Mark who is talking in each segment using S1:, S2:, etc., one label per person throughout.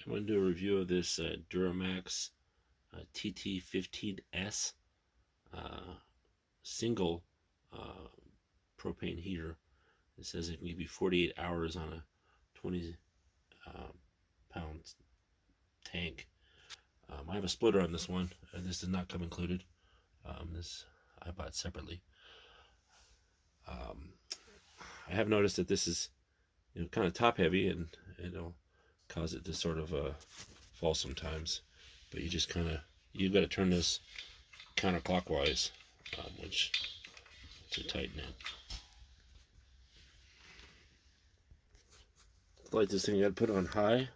S1: I'm going to do a review of this Dura TT-15S single propane heater. It says it can give you 48 hours on a 20 pound tank. I have a splitter on this one, and this does not come included. This I bought separately. I have noticed that this is, kind of top heavy, and it'll cause it to sort of fall sometimes. But you just you've got to turn this counterclockwise, which to tighten it. To light this thing, you got to put it on high.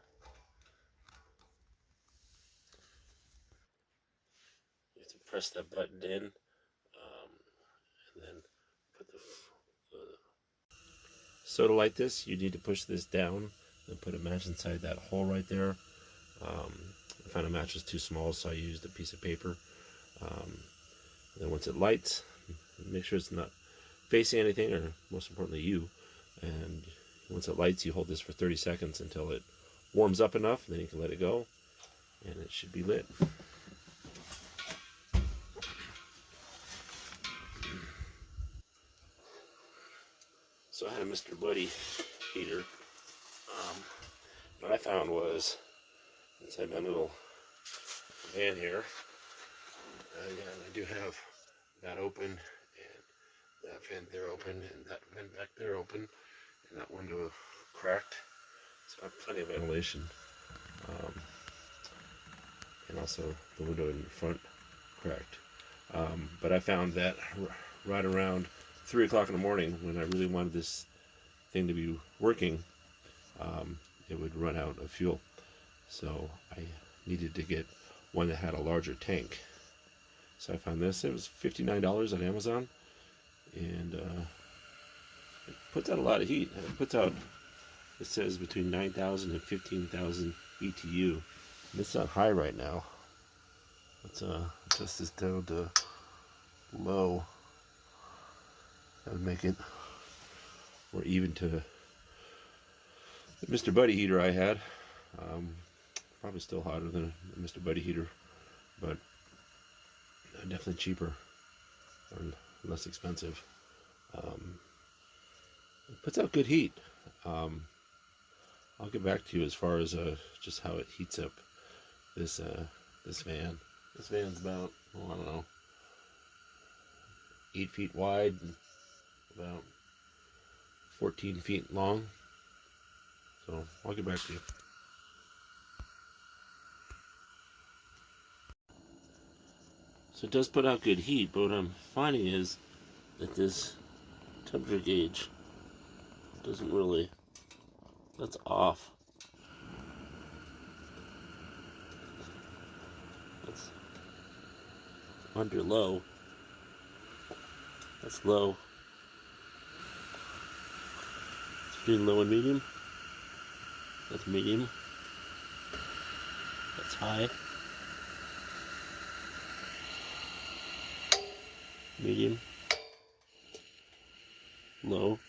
S1: You have to press that button in, and then put the. So to light this, you need to push this down and put a match inside that hole right there. I found a match was too small, so I used a piece of paper. Then once it lights, make sure it's not facing anything, or most importantly you. And once it lights, you hold this for 30 seconds until it warms up enough, then you can let it go, and it should be lit. So I had a Mr. Buddy heater. What I found was inside my little van here, I do have that open, and that vent there open, and that vent back there open, and that window cracked. So I have plenty of ventilation. And also the window in the front cracked. But I found that right around 3 o'clock in the morning, when I really wanted this thing to be working, it would run out of fuel. So I needed to get one that had a larger tank. So I found this. It was $59 on Amazon, and it puts out a lot of heat. It puts out, it says between 9,000 and 15,000 BTU. And it's not high right now. Let's adjust this down to low. That would make it more even to the Mr. Buddy heater I had. Probably still hotter than the Mr. Buddy heater, but definitely cheaper and less expensive. It puts out good heat. I'll get back to you as far as just how it heats up this van. This van's about, I don't know, 8 feet wide and about 14 feet long. So I'll get back to you. So it does put out good heat, but what I'm finding is that this temperature gauge doesn't really, that's off. That's under low. That's low. It's between low and medium. That's medium. That's high. Medium. Low.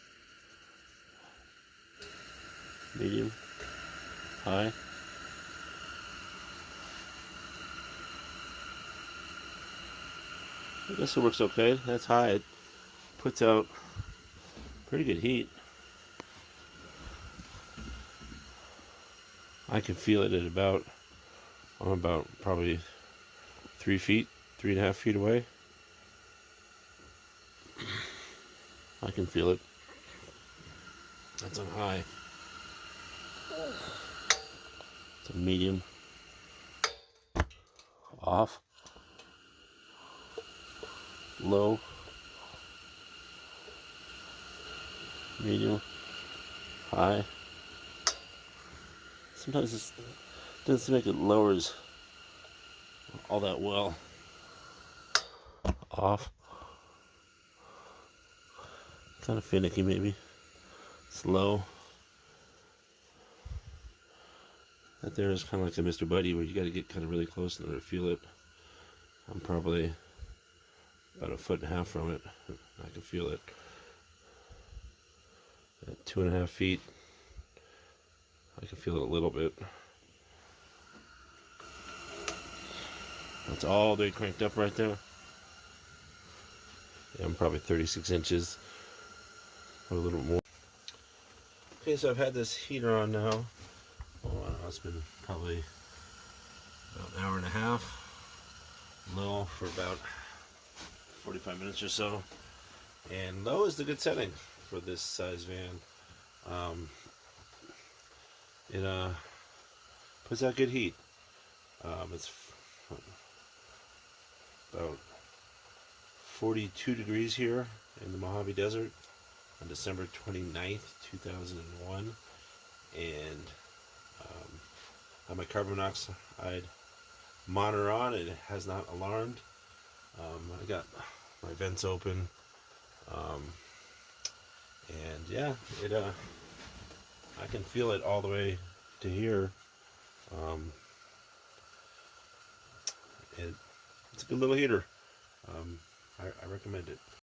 S1: Medium. High. I guess it works okay. That's high. It puts out pretty good heat. I can feel it at about, I'm about probably 3 feet, 3.5 feet away. I can feel it. That's on high. It's a medium. Off. Low. Medium. High. Sometimes it doesn't seem like it lowers all that well. Off. Kind of finicky, maybe. Slow. That there is kind of like a Mr. Buddy, where you got to get kind of really close in order to feel it. I'm probably about 1.5 feet from it. I can feel it. At 2.5 feet, I can feel it a little bit. That's all the way cranked up right there. Yeah, I'm probably 36 inches or a little bit more. Okay, so I've had this heater on now. Oh, it's been probably about an hour and a half. Low for about 45 minutes or so. And low is the good setting for this size van. It puts out good heat. It's about 42 degrees here in the Mojave Desert on December 29th, 2001. And I have my carbon monoxide monitor on. It has not alarmed. I got my vents open. And yeah, I can feel it all the way to here. It's a good little heater. I recommend it.